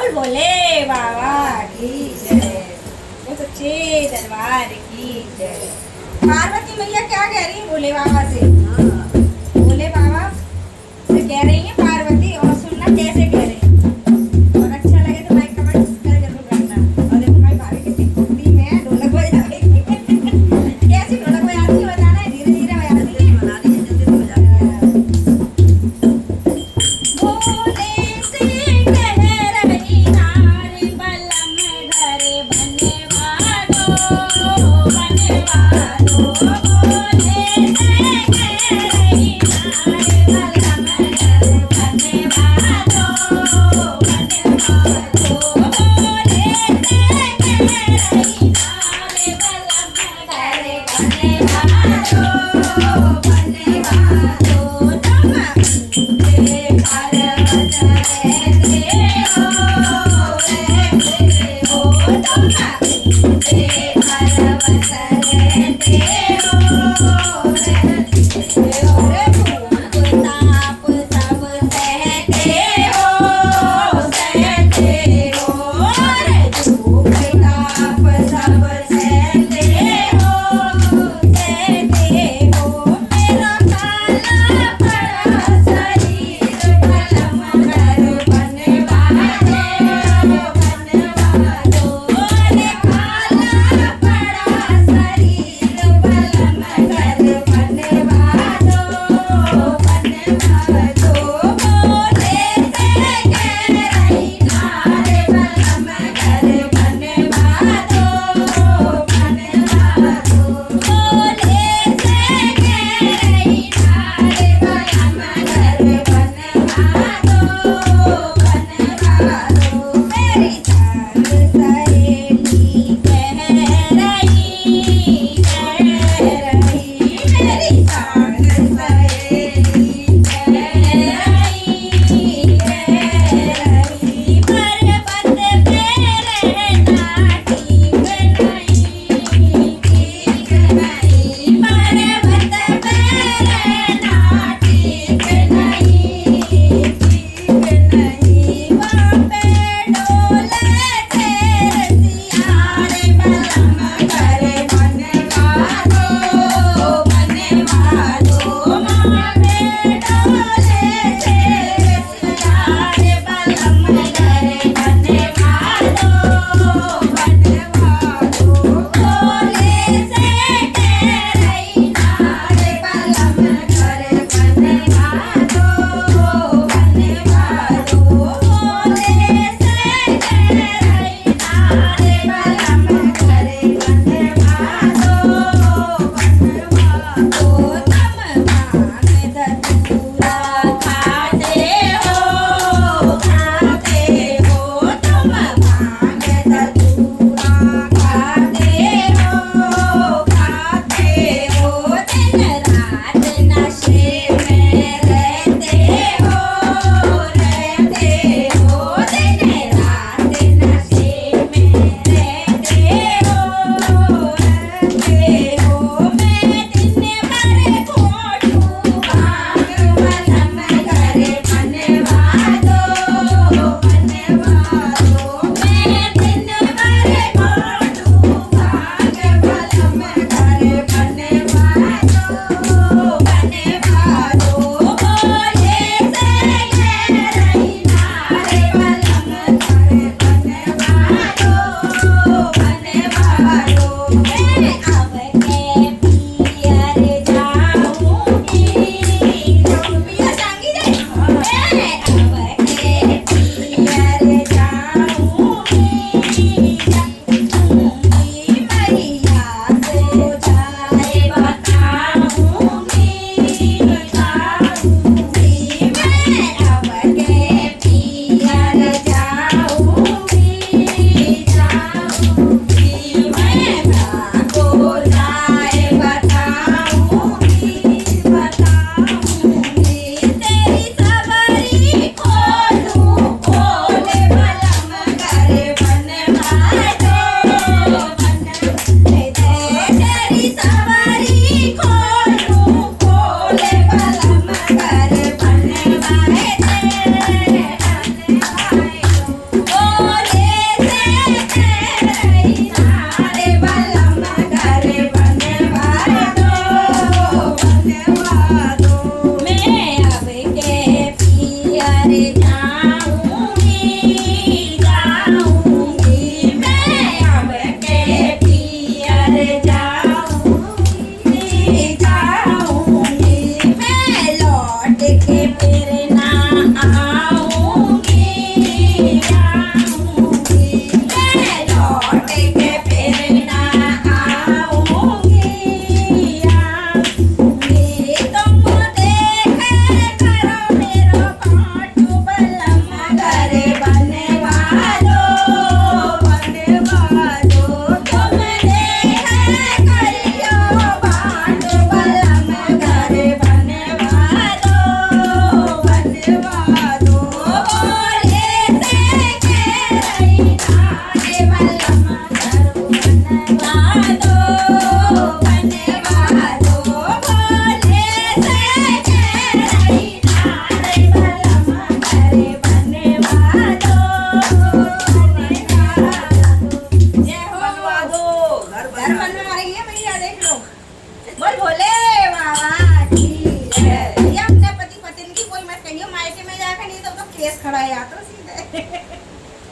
बोल बोले बाबा की जय। वो सच्चे दरबार की जय। पार्वती मैया क्या कह रही है भोले बाबा से? भोले बाबा से कह रही है पार्वती, और सुनना कैसे कह रही है। और अच्छा लगे तो लाइक कमेंट सब्सक्राइब जरूर करना। और देखो हमारी भाभी कितनी फुर्ती में है, ढोलक बजा रही है। कैसी ढोलक बजाती है, बताना है, धीरे धीरे बजाती है। भोले से कह रही नारी बलम घर बनवादो, बनवादो। भोले से कह रही नारी बलम घर बनवादो, बनवादो। भोले से कह रही नारी बलम घर बनवादो, बनवादो।